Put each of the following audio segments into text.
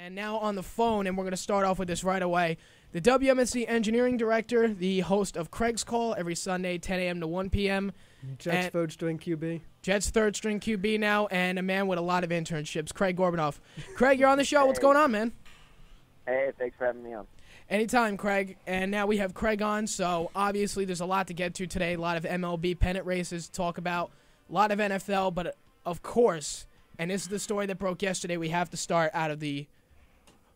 And now on the phone, and we're going to start off with this right away, the WMSC Engineering Director, the host of Craig's Call every Sunday, 10 a.m. to 1 p.m. Jets third-string QB. Jets third-string QB now, and a man with a lot of internships, Craig Gorbunoff. Craig, you're on the show. What's going on, man? Hey, thanks for having me on. Anytime, Craig. And now we have Craig on, so obviously there's a lot to get to today, a lot of MLB pennant races to talk about, a lot of NFL, but of course, and this is the story that broke yesterday, we have to start out of the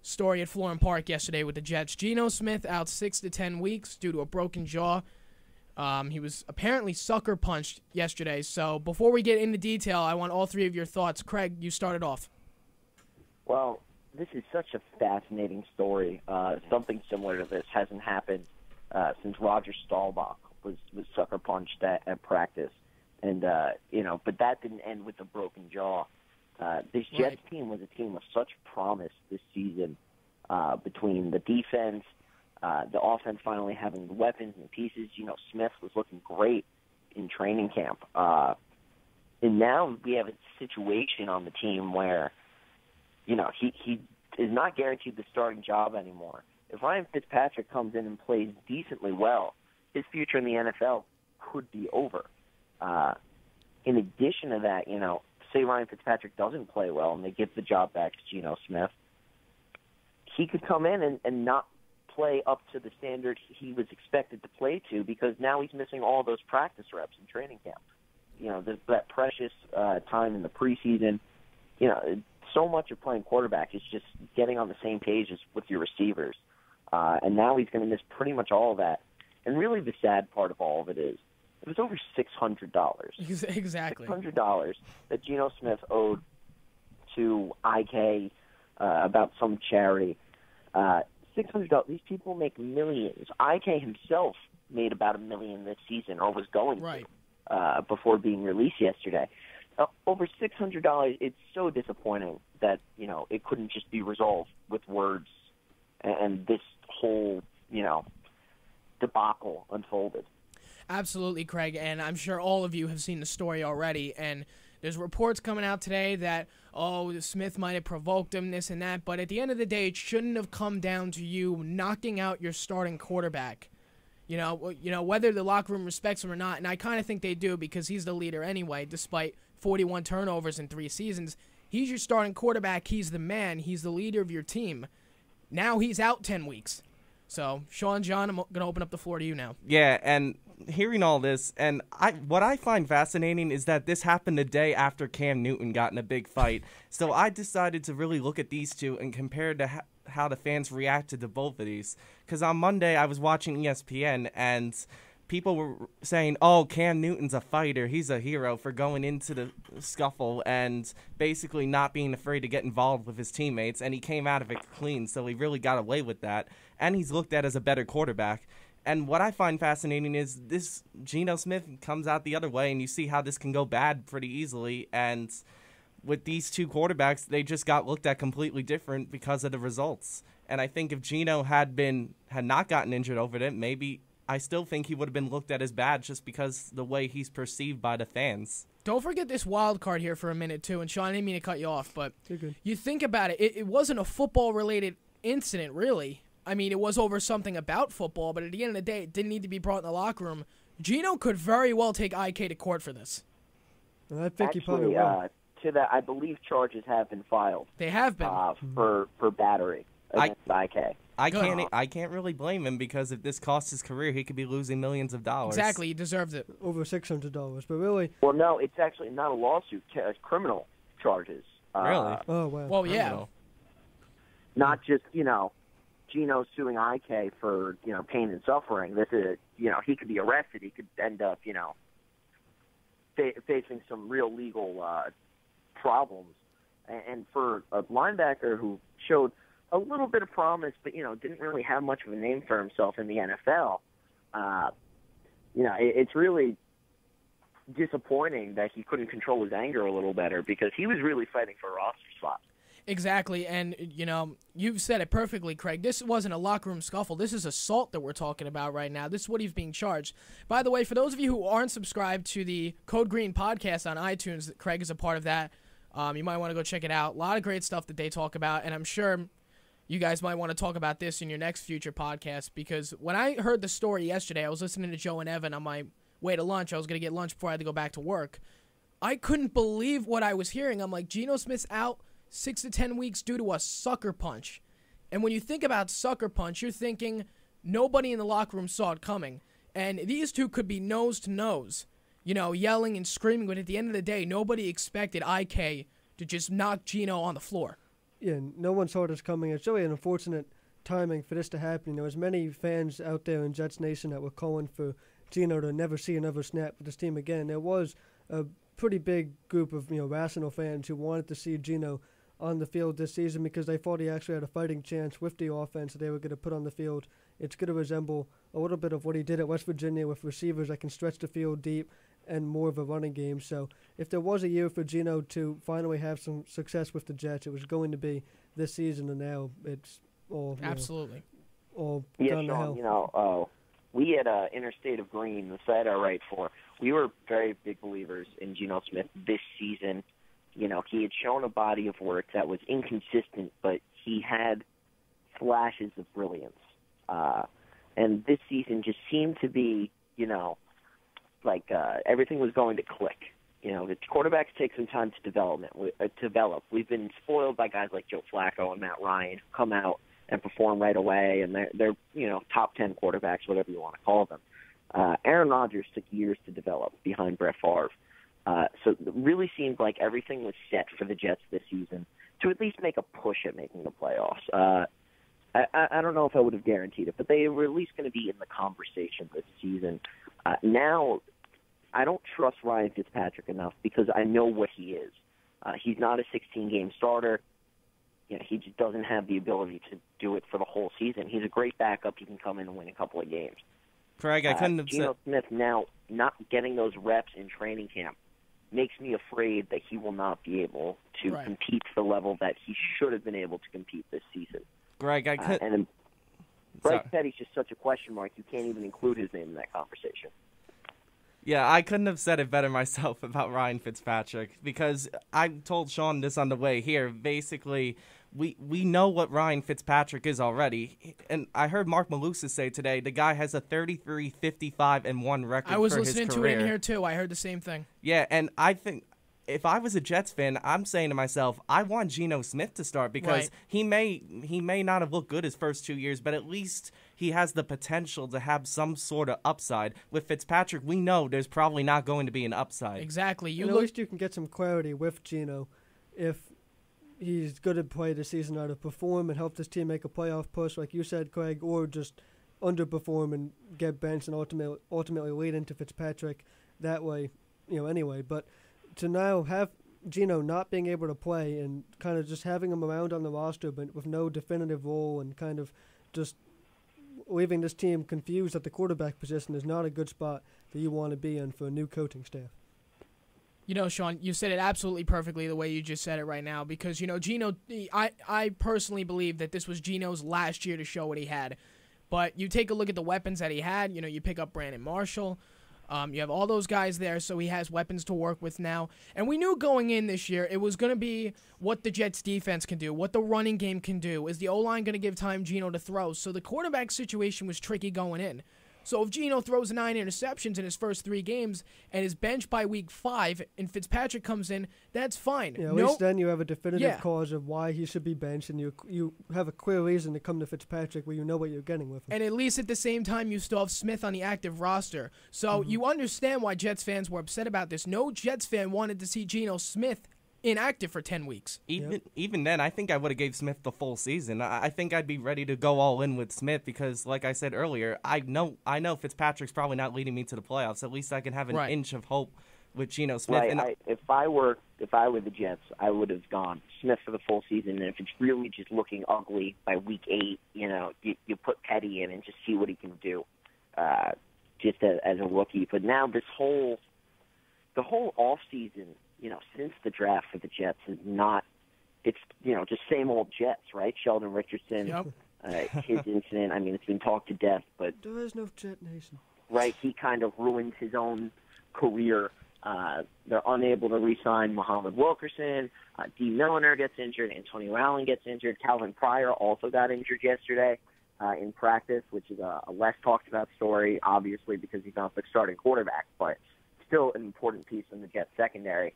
story at Florham Park yesterday with the Jets. Geno Smith out 6 to 10 weeks due to a broken jaw. He was apparently sucker punched yesterday. So before we get into detail, I want all three of your thoughts. Craig, you started off. Well, this is such a fascinating story. Something similar to this hasn't happened since Roger Staubach was sucker punched at practice. And, but that didn't end with a broken jaw. This Jets team was a team of such promise this season between the defense, the offense finally having the weapons and pieces. Geno Smith was looking great in training camp. And now we have a situation on the team where, he is not guaranteed the starting job anymore. If Ryan Fitzpatrick comes in and plays decently well, his future in the NFL could be over. In addition to that, say Ryan Fitzpatrick doesn't play well and they give the job back to Geno Smith, he could come in and not play up to the standard he was expected to play to because now he's missing all those practice reps in training camp. That precious time in the preseason. So much of playing quarterback is just getting on the same page as with your receivers. And now he's going to miss pretty much all of that. And really the sad part of all of it is, it was over $600. Exactly. $600 that Geno Smith owed to IK about some charity. $600. These people make millions. IK himself made about $1 million this season, or was going to, before being released yesterday. Over $600. It's so disappointing that it couldn't just be resolved with words, and this whole debacle unfolded. Absolutely, Craig, and I'm sure all of you have seen the story already, and there's reports coming out today that, Smith might have provoked him, this and that, but at the end of the day, it shouldn't have come down to you knocking out your starting quarterback. Whether the locker room respects him or not, and I kind of think they do because he's the leader anyway, despite 41 turnovers in 3 seasons. He's your starting quarterback, he's the man, he's the leader of your team. Now he's out 10 weeks. So, Sean, John, I'm going to open up the floor to you now. Yeah, and hearing all this, and what I find fascinating is that this happened a day after Cam Newton got in a big fight. So I decided to really look at these two and compare to how the fans reacted to both of these. Because on Monday, I was watching ESPN, and people were saying, Cam Newton's a fighter. He's a hero for going into the scuffle and basically not being afraid to get involved with his teammates. And he came out of it clean, so he really got away with that. And he's looked at as a better quarterback. And what I find fascinating is this Geno Smith comes out the other way, and you see how this can go bad pretty easily. And with these two quarterbacks, they just got looked at completely different because of the results. And I think if Geno had not gotten injured over it, maybe I still think he would have been looked at as bad just because the way he's perceived by the fans. Don't forget this wild card here for a minute, too. And, Sean, I didn't mean to cut you off, but you think about it. It wasn't a football-related incident, really. I mean, it was over something about football, but at the end of the day, it didn't need to be brought in the locker room. Geno could very well take IK to court for this. I think he probably will. To that, I believe charges have been filed. They have been for battery against IK. I can't really blame him because if this costs his career, he could be losing millions of dollars. Exactly, he deserves it. Over $600, but really. Well, no, it's actually not a lawsuit. It's criminal charges. Really? Oh wow. Well, yeah. Not just Geno suing IK for pain and suffering. This is he could be arrested. He could end up facing some real legal problems. And for a linebacker who showed a little bit of promise, but didn't really have much of a name for himself in the NFL, it's really disappointing that he couldn't control his anger a little better because he was really fighting for a roster spot. Exactly, and, you've said it perfectly, Craig. This wasn't a locker room scuffle. This is assault that we're talking about right now. This is what he's being charged. By the way, for those of you who aren't subscribed to the Code Green podcast on iTunes, Craig is a part of that. You might want to go check it out. A lot of great stuff that they talk about, and I'm sure you guys might want to talk about this in your next future podcast, because when I heard the story yesterday, I was listening to Joe and Evan on my way to lunch. I was going to get lunch before I had to go back to work. I couldn't believe what I was hearing. I'm like, Geno Smith's out 6 to 10 weeks due to a sucker punch. And when you think about sucker punch, you're thinking nobody in the locker room saw it coming. And these two could be nose to nose, yelling and screaming, but at the end of the day, nobody expected IK to just knock Geno on the floor. Yeah, no one saw this coming. It's really an unfortunate timing for this to happen. There was many fans out there in Jets Nation that were calling for Geno to never see another snap with this team again. There was a pretty big group of rational fans who wanted to see Geno on the field this season because they thought he actually had a fighting chance with the offense that they were going to put on the field. It's going to resemble a little bit of what he did at West Virginia with receivers that can stretch the field deep and more of a running game. So if there was a year for Geno to finally have some success with the Jets, it was going to be this season, and now it's all absolutely all down the Sean, hell. We at Interstate of Green, the site I write for, we were very big believers in Geno Smith this season. He had shown a body of work that was inconsistent, but he had flashes of brilliance. And this season just seemed to be, everything was going to click. The quarterbacks take some time to develop. We've been spoiled by guys like Joe Flacco and Matt Ryan who come out and perform right away, and they're top 10 quarterbacks, whatever you want to call them. Aaron Rodgers took years to develop behind Brett Favre. So it really seemed like everything was set for the Jets this season to at least make a push at making the playoffs. I don't know if I would have guaranteed it, but they were at least going to be in the conversation this season. Now, I don't trust Ryan Fitzpatrick enough because I know what he is. He's not a 16-game starter. He just doesn't have the ability to do it for the whole season. He's a great backup. He can come in and win a couple of games. Craig, I couldn't have Geno Smith now not getting those reps in training camp makes me afraid that he will not be able to compete to the level that he should have been able to compete this season. Greg, and Bryce Petty's just such a question mark. You can't even include his name in that conversation. Yeah, I couldn't have said it better myself about Ryan Fitzpatrick because I told Sean this on the way here. Basically, we know what Ryan Fitzpatrick is already. And I heard Mark Malusis say today the guy has a 33-55-1 record. I was for his listening career. to it in here too. I heard the same thing. Yeah, and I think if I was a Jets fan, I'm saying to myself, I want Geno Smith to start because he may not have looked good his first 2 years, but at least he has the potential to have some sort of upside. With Fitzpatrick, we know there's probably not going to be an upside. Exactly. At least you can get some clarity with Geno if he's going to play the season out, to perform and help this team make a playoff push, like you said, Craig, or just underperform and get benched and ultimately lead into Fitzpatrick that way, anyway. But to now have Geno not being able to play and kind of just having him around on the roster but with no definitive role and kind of just leaving this team confused at the quarterback position is not a good spot that you want to be in for a new coaching staff. Sean, you said it absolutely perfectly the way you just said it right now because, Geno, I personally believe that this was Geno's last year to show what he had. But you take a look at the weapons that he had. You pick up Brandon Marshall. You have all those guys there, so he has weapons to work with now. And we knew going in this year it was going to be what the Jets' defense can do, what the running game can do. Is the O-line going to give time Geno to throw? So the quarterback situation was tricky going in. So if Geno throws 9 interceptions in his first 3 games and is benched by week 5 and Fitzpatrick comes in, that's fine. Yeah, at least then you have a definitive cause of why he should be benched, and you have a clear reason to come to Fitzpatrick where you know what you're getting with him. And at least at the same time, you still have Smith on the active roster. So you understand why Jets fans were upset about this. No Jets fan wanted to see Geno Smith inactive for 10 weeks. Even then, I think I would have gave Smith the full season. I think I'd be ready to go all in with Smith because, like I said earlier, I know Fitzpatrick's probably not leading me to the playoffs. At least I can have an inch of hope with Geno Smith. Right. And if I were the Jets, I would have gone Smith for the full season. And if it's really just looking ugly by week 8, you put Petty in and just see what he can do, just as a rookie. But now the whole offseason, since the draft for the Jets is not, it's, just same old Jets, right? Sheldon Richardson, his incident, it's been talked to death, but there is no Jet Nation. Right, he kind of ruined his own career They're unable to re-sign Muhammad Wilkerson. D. Milliner gets injured. Antonio Allen gets injured. Calvin Pryor also got injured yesterday in practice, which is a less talked about story, obviously, because he's not the starting quarterback, but still an important piece in the Jets secondary.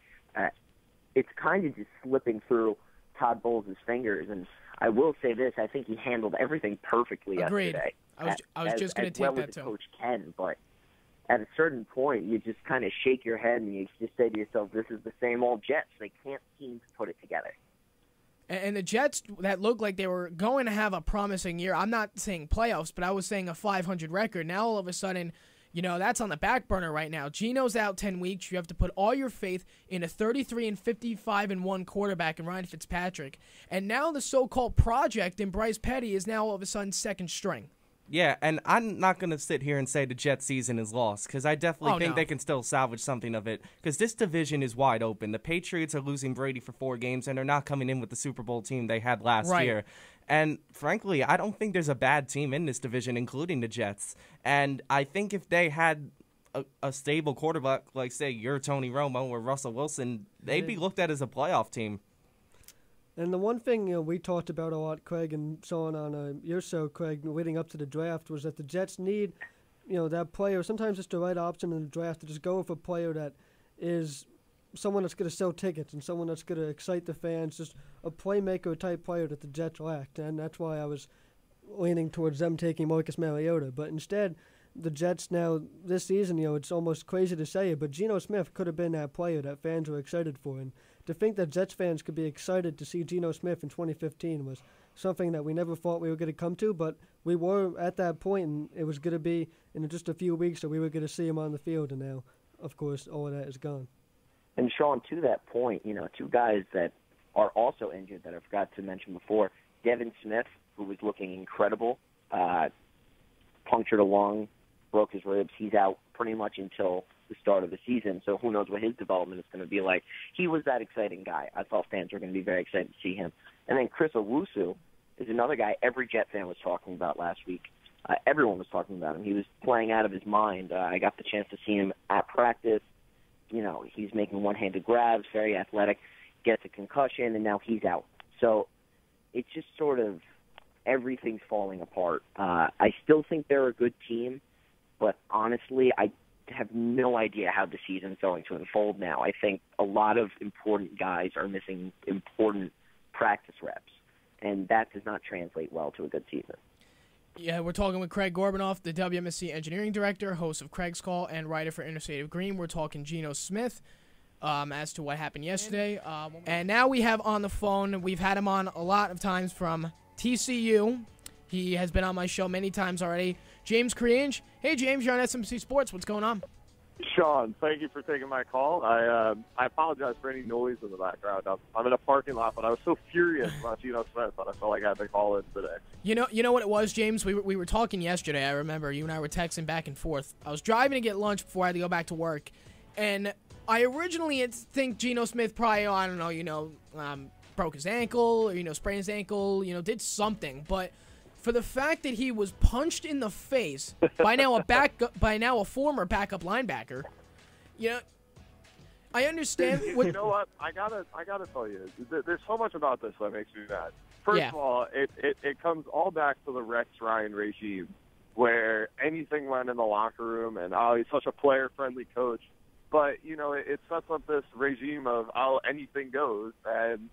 It's kind of just slipping through Todd Bowles' fingers, and I will say this: I think he handled everything perfectly yesterday. I was just going to take that too. Coach can, but at a certain point, you just kind of shake your head and you just say to yourself, "This is the same old Jets. They can't seem to put it together." And the Jets that looked like they were going to have a promising year. I'm not saying playoffs, but I was saying a 500 record. Now all of a sudden, that's on the back burner right now. Geno's out 10 weeks. You have to put all your faith in a 33-55-1 quarterback in Ryan Fitzpatrick. And now the so-called project in Bryce Petty is now all of a sudden second string. Yeah, and I'm not going to sit here and say the Jets season is lost, because I definitely think they can still salvage something of it, because this division is wide open. The Patriots are losing Brady for 4 games, and they're not coming in with the Super Bowl team they had last year. And frankly, I don't think there's a bad team in this division, including the Jets. And I think if they had a stable quarterback, like, say, your Tony Romo or Russell Wilson, they'd be looked at as a playoff team. And the one thing we talked about a lot, Craig, and so on your show, Craig, leading up to the draft, was that the Jets need, that player. Sometimes it's the right option in the draft to just go with a player that is someone that's going to sell tickets and someone that's going to excite the fans, just a playmaker-type player that the Jets lacked. And that's why I was leaning towards them taking Marcus Mariota. But instead, the Jets now, this season, it's almost crazy to say it, but Geno Smith could have been that player that fans were excited for. And to think that Jets fans could be excited to see Geno Smith in 2015 was something that we never thought we were going to come to, but we were at that point, and it was going to be in just a few weeks that we were going to see him on the field, and now, of course, all of that is gone. And, Sean, to that point, two guys that are also injured that I forgot to mention before, Devin Smith, who was looking incredible, punctured a lung, broke his ribs. He's out pretty much until the start of the season, so who knows what his development is going to be like. He was that exciting guy. I thought fans were going to be very excited to see him. And then Chris Owusu is another guy every Jet fan was talking about last week. Everyone was talking about him. He was playing out of his mind. I got the chance to see him at practice. He's making one-handed grabs, very athletic, gets a concussion, and now he's out. So it's just sort of everything's falling apart. I still think they're a good team, but honestly, I have no idea how the season's going to unfold now. I think a lot of important guys are missing important practice reps, and that does not translate well to a good season. Yeah, we're talking with Craig Gorbunoff, the WMSC Engineering Director, host of Craig's Call, and writer for Interstate of Green. We're talking Geno Smith as to what happened yesterday. And now we have on the phone, we've had him on a lot of times from TCU. He has been on my show many times already. James Creange. Hey, James, you're on SMC Sports. What's going on? Sean, thank you for taking my call. I apologize for any noise in the background. I'm in a parking lot, but I was so furious about Geno Smith that I felt like I had to call in today. You know what it was, James? We were talking yesterday. I remember you and I were texting back and forth. I was driving to get lunch before I had to go back to work, and I originally think Geno Smith probably, I don't know, broke his ankle or sprained his ankle, did something, but for the fact that he was punched in the face by now a former backup linebacker, I understand. You know what? I gotta tell you, there's so much about this that makes me mad. First of all, it comes all back to the Rex Ryan regime, where anything went in the locker room, and he's such a player-friendly coach. But it sets up this regime of anything goes, and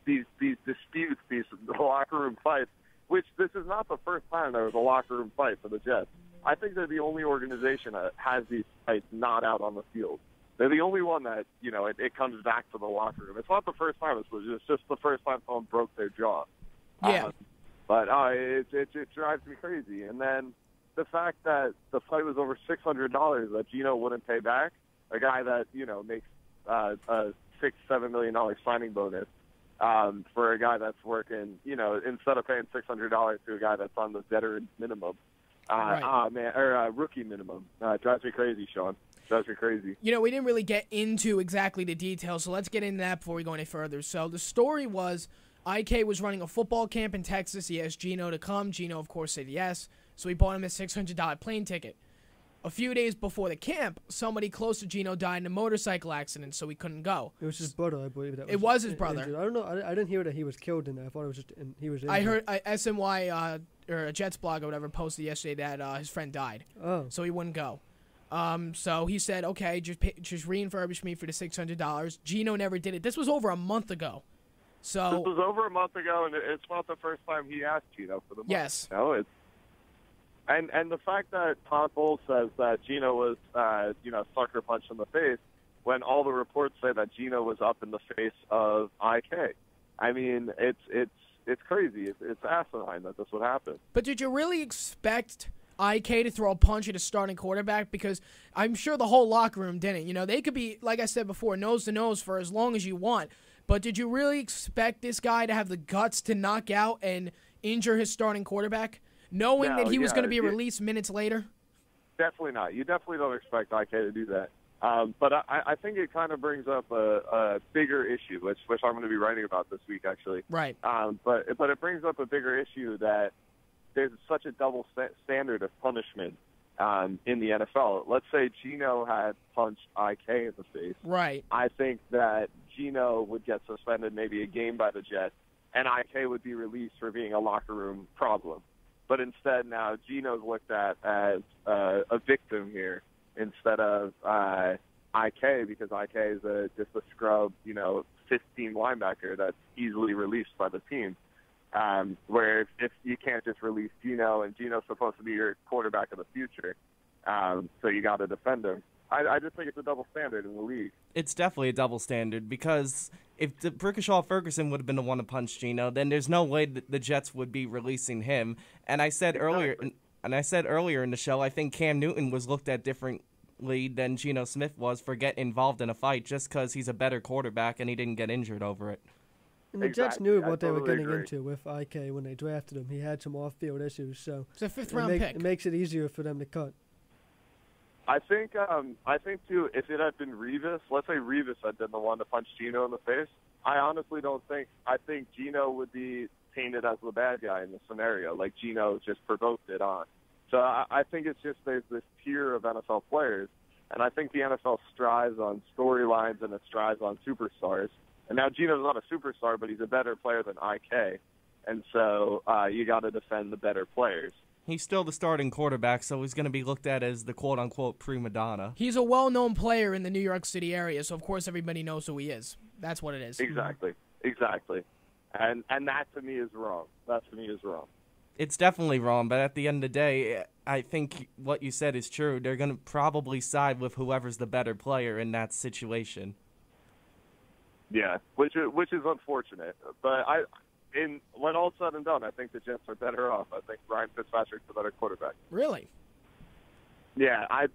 these disputes, these locker room fights. Which this is not the first time there was a locker room fight for the Jets. I think they're the only organization that has these fights not out on the field. They're the only one that, it comes back to the locker room. It's not the first time. It's just the first time someone broke their jaw. Yeah. But it drives me crazy. And then the fact that the fight was over $600 that Geno wouldn't pay back, a guy that, makes a $6-7 million signing bonus. For a guy that's working, instead of paying $600 to a guy that's on the veteran minimum, rookie minimum, drives me crazy, Sean. Drives me crazy. We didn't really get into exactly the details, so let's get into that before we go any further. So the story was IK was running a football camp in Texas. He asked Geno to come. Geno, of course, said yes, so he bought him a $600 plane ticket. a few days before the camp, somebody close to Geno died in a motorcycle accident, so he couldn't go. It was his brother, I believe. It was his brother. Injured. I don't know. I didn't hear that he was killed in that. I thought it was just he was injured. I heard SMY or a Jets blog or whatever posted yesterday that his friend died. Oh. So he wouldn't go. So he said, okay, just refurbish me for the $600. Geno never did it. This was over a month ago. So this was over a month ago, and it's not the first time he asked Geno for the money. Yes. No, it's and the fact that Todd Bowles says that Geno was sucker punched in the face when all the reports say that Geno was up in the face of IK. I mean, it's crazy. It's asinine that this would happen. But did you really expect IK to throw a punch at a starting quarterback? Because I'm sure the whole locker room didn't. You know, they could be, like I said before, nose to nose for as long as you want. But did you really expect this guy to have the guts to knock out and injure his starting quarterback, knowing that he was going to be released minutes later? Definitely not. You definitely don't expect IK to do that. But I think it kind of brings up a bigger issue, which I'm going to be writing about this week, actually. Right. But it brings up a bigger issue that there's such a double standard of punishment in the NFL. Let's say Geno had punched IK in the face. Right. I think that Geno would get suspended maybe a game by the Jets, and IK would be released for being a locker room problem. But instead now Geno's looked at as a victim here instead of IK, because IK is just a scrub, 15 linebacker that's easily released by the team. Where if you can't just release Geno, and Geno's supposed to be your quarterback of the future, so you got to defend him. I just think it's a double standard in the league. It's definitely a double standard, because if Brickashaw Ferguson would have been the one to punch Geno, then there's no way that the Jets would be releasing him. And I said earlier in the show, I think Cam Newton was looked at differently than Geno Smith was for getting involved in a fight just because he's a better quarterback and he didn't get injured over it. And the Jets knew what they were getting into with IK when they drafted him. He had some off-field issues, so it's a fifth-round pick. It makes it easier for them to cut. I think too, if it had been Revis, let's say Revis had been the one to punch Geno in the face, I honestly don't think. I think Geno would be painted as the bad guy in the scenario, like Geno just provoked it on. So I think it's just there's this tier of NFL players, and I think the NFL strives on storylines and it strives on superstars. And now Geno's not a superstar, but he's a better player than IK. And so you got to defend the better players. He's still the starting quarterback, so he's going to be looked at as the quote-unquote prima donna. He's a well-known player in the New York City area, so of course everybody knows who he is. That's what it is. Exactly. And that to me is wrong. It's definitely wrong, but at the end of the day, I think what you said is true. They're going to probably side with whoever's the better player in that situation. Yeah, which is unfortunate. But when all's said and done, I think the Jets are better off. I think Ryan Fitzpatrick's the better quarterback. Really? Yeah, I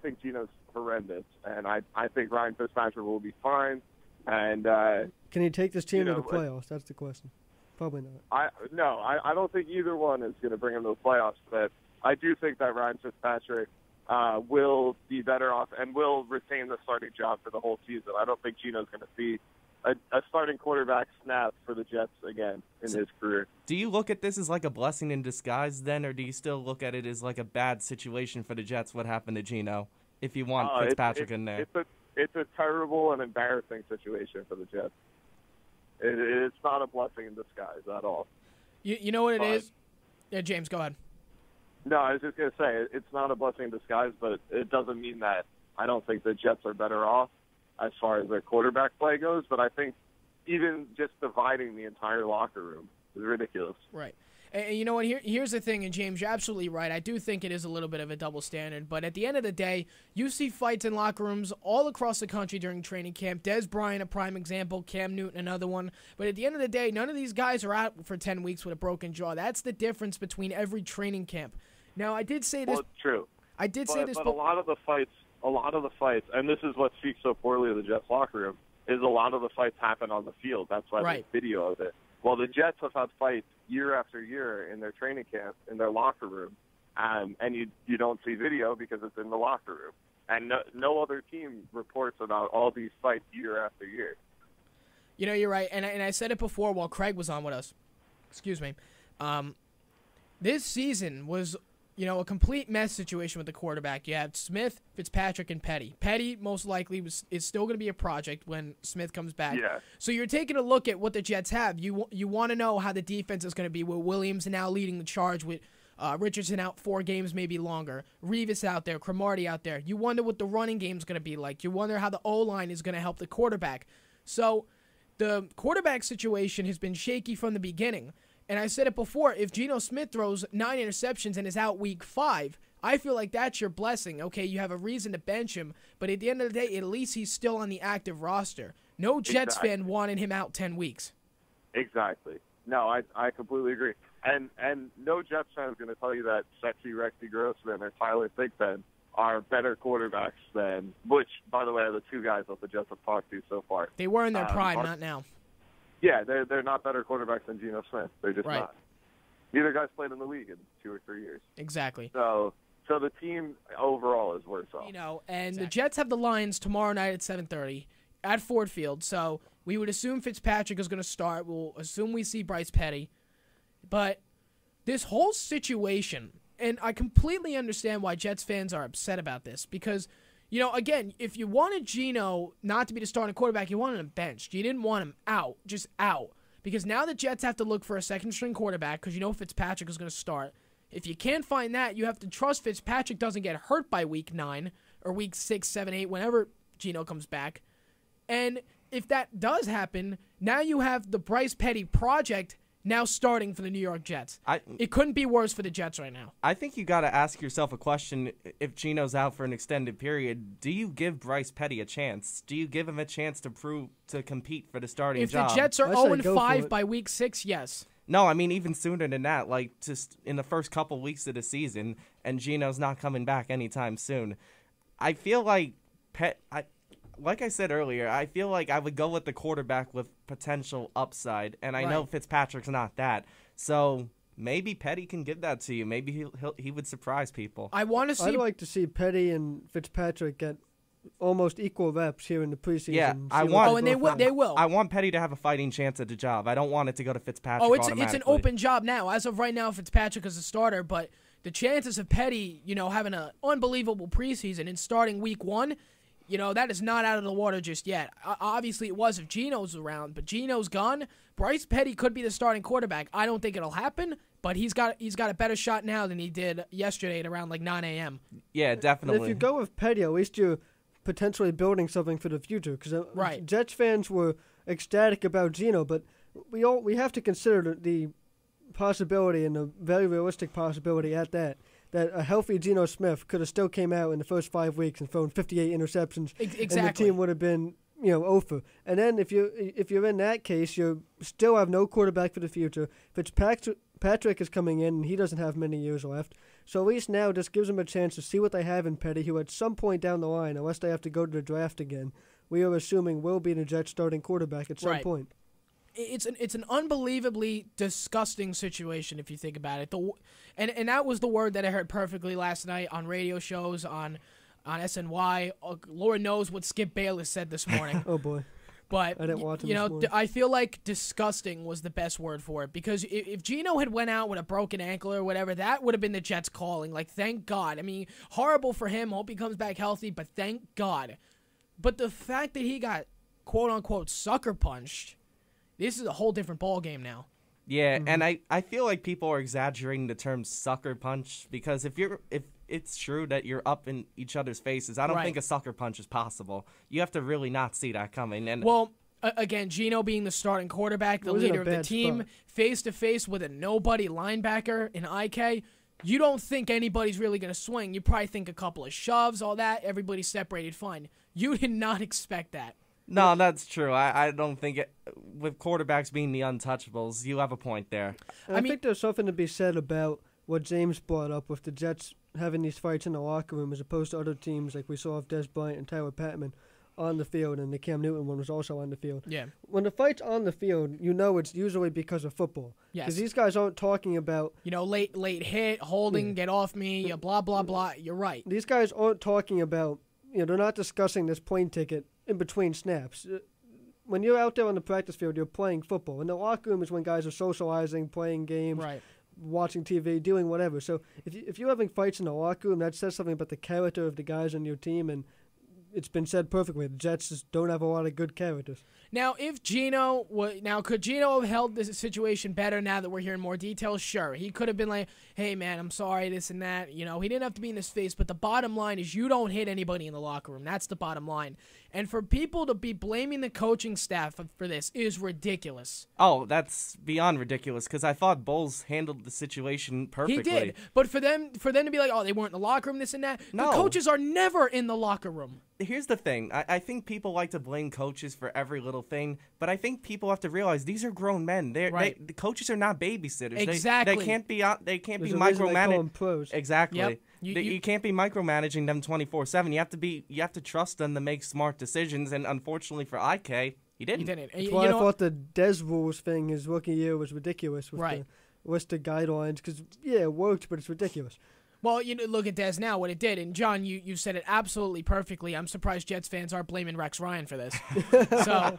think Geno's horrendous, and I think Ryan Fitzpatrick will be fine. And can he take this team to the playoffs? That's the question. Probably not. I don't think either one is going to bring him to the playoffs. But I do think that Ryan Fitzpatrick will be better off and will retain the starting job for the whole season. I don't think Geno's going to see a starting quarterback snap for the Jets again in his career. Do you look at this as like a blessing in disguise then, or do you still look at it as like a bad situation for the Jets, what happened to Geno, if you want Fitzpatrick in there? It's a terrible and embarrassing situation for the Jets. It's not a blessing in disguise at all. You know what it is? Yeah, James, go ahead. No, I was just going to say, it's not a blessing in disguise, but it doesn't mean that I don't think the Jets are better off as far as their quarterback play goes, but I think even just dividing the entire locker room is ridiculous. Right. And you know what? Here's the thing, and James, you're absolutely right. I do think it is a little bit of a double standard, but at the end of the day, you see fights in locker rooms all across the country during training camp. Des Bryant, a prime example. Cam Newton, another one. But at the end of the day, none of these guys are out for 10 weeks with a broken jaw. That's the difference between every training camp. Now, I did say this. Well, it's true. I did say this. But a lot of the fights, and this is what speaks so poorly of the Jets locker room, is a lot of the fights happen on the field. That's why there's video of it. Well, the Jets have had fights year after year in their training camp, in their locker room, and you don't see video because it's in the locker room. And no other team reports about all these fights year after year. You know, you're right, and I said it before while Craig was on with us. Excuse me. This season was, a complete mess situation with the quarterback. You have Smith, Fitzpatrick, and Petty. Petty most likely is still going to be a project when Smith comes back. Yeah. So you're taking a look at what the Jets have. You want to know how the defense is going to be with Williams now leading the charge with Richardson out 4 games, maybe longer. Revis out there, Cromartie out there. You wonder what the running game is going to be like. You wonder how the O-line is going to help the quarterback. So the quarterback situation has been shaky from the beginning. And I said it before, if Geno Smith throws 9 interceptions and is out week 5, I feel like that's your blessing. Okay, you have a reason to bench him, but at the end of the day, at least he's still on the active roster. No Jets fan wanted him out 10 weeks. Exactly. No, I completely agree. And no Jets fan is going to tell you that Sexy Rexy Grossman or Tyler Thigpen are better quarterbacks than, which, by the way, are the 2 guys that the Jets have talked to so far. They were in their prime, not now. Yeah, they're not better quarterbacks than Geno Smith. They're just right. not. Neither guy's played in the league in 2 or 3 years. Exactly. So the team overall is worse off. And the Jets have the Lions tomorrow night at 7:30 at Ford Field. So we would assume Fitzpatrick is going to start. We'll assume we see Bryce Petty. But this whole situation, and I completely understand why Jets fans are upset about this because, again, if you wanted Geno not to be the starting quarterback, you wanted him benched. You didn't want him out, just out. Because now the Jets have to look for a second-string quarterback because Fitzpatrick is going to start. If you can't find that, you have to trust Fitzpatrick doesn't get hurt by week 9 or week 6, 7, 8, whenever Geno comes back. And if that does happen, now you have the Bryce Petty project now starting for the New York Jets. It couldn't be worse for the Jets right now. I think you got to ask yourself a question. If Geno's out for an extended period, do you give Bryce Petty a chance? Do you give him a chance to compete for the starting job? If the Jets are 0-5 by week 6, yes. No, I mean even sooner than that, like just in the first couple weeks of the season, and Geno's not coming back anytime soon. I feel like like I said earlier, I feel like I would go with the quarterback with potential upside, and I know Fitzpatrick's not that. So maybe Petty can give that to you. Maybe he would surprise people. I'd like to see Petty and Fitzpatrick get almost equal reps here in the preseason. Yeah, they will. I want Petty to have a fighting chance at the job. I don't want it to go to Fitzpatrick. Oh, it's an open job now. As of right now, Fitzpatrick is a starter, but the chances of Petty, having an unbelievable preseason and starting week 1. That is not out of the water just yet. Obviously, it was if Geno's around, but Geno's gone. Bryce Petty could be the starting quarterback. I don't think it'll happen, but he's got a better shot now than he did yesterday at around 9 a.m. Yeah, definitely. And if you go with Petty, at least you're potentially building something for the future. Because Jets fans were ecstatic about Geno, but we have to consider the possibility and a very realistic possibility at that a healthy Geno Smith could have still came out in the first 5 weeks and thrown 58 interceptions, exactly. And the team would have been over. And then if you're in that case, you still have no quarterback for the future. Fitzpatrick is coming in, and he doesn't have many years left. So at least now this gives them a chance to see what they have in Petty, who at some point down the line, unless they have to go to the draft again, we are assuming will be the Jets starting quarterback at some point. It's an unbelievably disgusting situation if you think about it. And that was the word that I heard perfectly last night on radio shows on SNY. Lord knows what Skip Bayless said this morning. Oh boy. But I didn't watch him this morning. I feel like disgusting was the best word for it because if Geno had went out with a broken ankle or whatever, that would have been the Jets calling. Thank God. I mean, horrible for him. Hope he comes back healthy, but thank God. But the fact that he got quote unquote sucker punched. This is a whole different ball game now. Yeah, and I feel like people are exaggerating the term sucker punch because if it's true that you're up in each other's faces, I don't think a sucker punch is possible. You have to really not see that coming. And again, Geno being the starting quarterback, the leader of the team, face to face with a nobody linebacker in IK, you don't think anybody's really going to swing. You probably think a couple of shoves, all that. Everybody's separated fine. You did not expect that. No, that's true. I don't think it, with quarterbacks being the untouchables, you have a point there. I think there's something to be said about what James brought up with the Jets having these fights in the locker room as opposed to other teams like we saw with Des Bryant and Tyler Patman on the field, and the Cam Newton one was also on the field. Yeah. When the fight's on the field, it's usually because of football. Yes. Because these guys aren't talking about... late hit, holding, get off me, blah, blah, blah. You're right. These guys aren't talking about... they're not discussing this plane ticket in between snaps. When you're out there on the practice field, you're playing football. In the locker room is when guys are socializing, playing games, watching TV, doing whatever. So if you're having fights in the locker room, that says something about the character of the guys on your team, and it's been said perfectly. The Jets just don't have a lot of good characters. Now, if Geno could Geno have held this situation better now that we're hearing more details? Sure. He could have been like, hey, man, I'm sorry, this and that. He didn't have to be in his face, but the bottom line is you don't hit anybody in the locker room. That's the bottom line. And for people to be blaming the coaching staff for this is ridiculous. Oh, that's beyond ridiculous, because I thought Bowles handled the situation perfectly. He did, but for them to be like, oh, they weren't in the locker room, this and that, No. The coaches are never in the locker room. Here's the thing. I think people like to blame coaches for every little thing, but I think people have to realize these are grown men. The coaches are not babysitters. Exactly. They can't be There's a reason they call them micromanaging. pros. Exactly. Yep. You can't be micromanaging them 24/7. You have to trust them to make smart decisions. And unfortunately for IK, he didn't. He didn't. That's why I thought the Des rules thing his rookie year was ridiculous with Right. the list of guidelines. Because it worked, but it's ridiculous. Well, look at Des now, what it did. And, John, you said it absolutely perfectly. I'm surprised Jets fans aren't blaming Rex Ryan for this. So,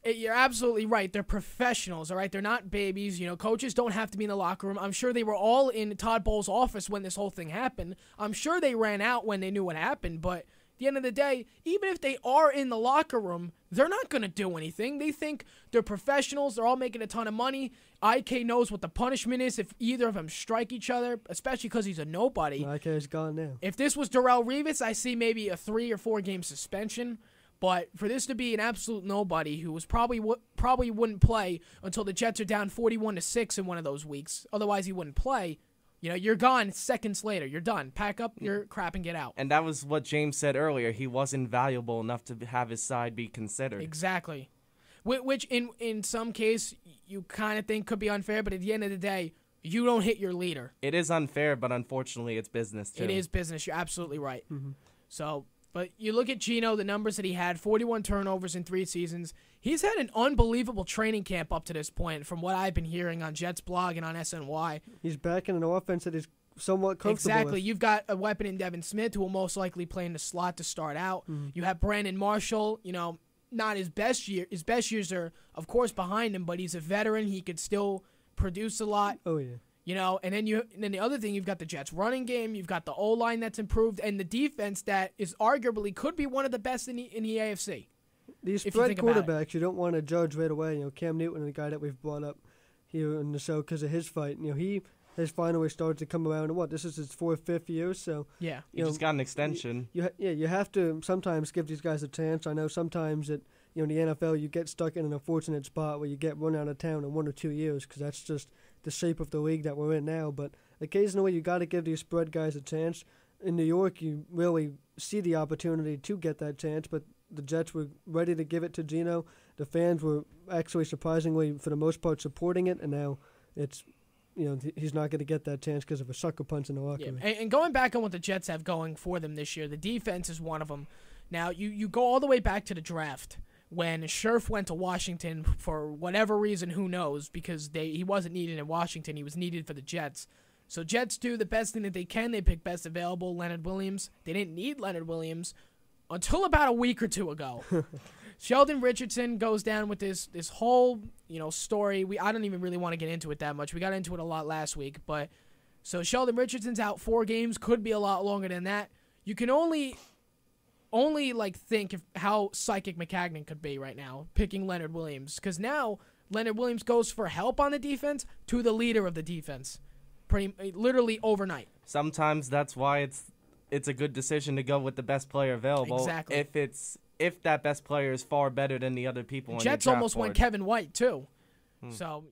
you're absolutely right. They're professionals, all right? They're not babies. Coaches don't have to be in the locker room. I'm sure they were all in Todd Bowles' office when this whole thing happened. I'm sure they ran out when they knew what happened. But at the end of the day, even if they are in the locker room, they're not going to do anything. They think they're professionals. They're all making a ton of money. IK knows what the punishment is if either of them strike each other, especially because he's a nobody. IK is gone now. If this was Darrelle Revis, I see maybe a 3 or 4 game suspension. But for this to be an absolute nobody who was probably wouldn't play until the Jets are down 41-6 in one of those weeks, otherwise he wouldn't play. You're gone seconds later. You're done. Pack up your crap and get out. And that was what James said earlier. He wasn't valuable enough to have his side be considered. Exactly. Which in some case you kind of think could be unfair, but at the end of the day, you don't hit your leader. It is unfair, but unfortunately it's business too. It is business. You're absolutely right. Mm-hmm. So, but you look at Geno, the numbers that he had, 41 turnovers in 3 seasons. He's had an unbelievable training camp up to this point from what I've been hearing on Jets blog and on SNY. He's back in an offense that is somewhat comfortable Exactly. with. You've got a weapon in Devin Smith who will most likely play in the slot to start out. Mm-hmm. You have Brandon Marshall, not his best year. His best years are, of course, behind him, but he's a veteran. He could still produce a lot. Oh, yeah. And then the other thing, you've got the Jets running game, you've got the O-line that's improved, and the defense that is arguably could be one of the best in the AFC. These spread quarterbacks, you don't want to judge right away. Cam Newton, the guy that we've brought up here in the show because of his fight. He has finally started to come around. And this is his 4th, 5th year. So yeah, he just got an extension. You have to sometimes give these guys a chance. I know sometimes that in the NFL you get stuck in an unfortunate spot where you get run out of town in 1 or 2 years because that's just the shape of the league that we're in now. But occasionally you got to give these spread guys a chance. In New York, you really see the opportunity to get that chance, but the Jets were ready to give it to Geno. The fans were actually surprisingly, for the most part, supporting it, and now it's, he's not going to get that chance because of a sucker punch in the locker room. And going back on what the Jets have going for them this year, the defense is one of them. Now, you go all the way back to the draft when Scherf went to Washington for whatever reason, who knows, because he wasn't needed in Washington. He was needed for the Jets. So Jets do the best thing that they can. They pick best available, Leonard Williams. They didn't need Leonard Williams until about a week or 2 ago. Sheldon Richardson goes down with this whole story. I don't even really want to get into it that much. We got into it a lot last week, but so Sheldon Richardson's out 4 games, could be a lot longer than that. You can only think of how psychic McCagnon could be right now picking Leonard Williams, because now Leonard Williams goes for help on the defense to the leader of the defense, literally overnight. Sometimes that's why it's a good decision to go with the best player available. Exactly. If that best player is far better than the other people on your Jets draft almost board. went Kevin White too. So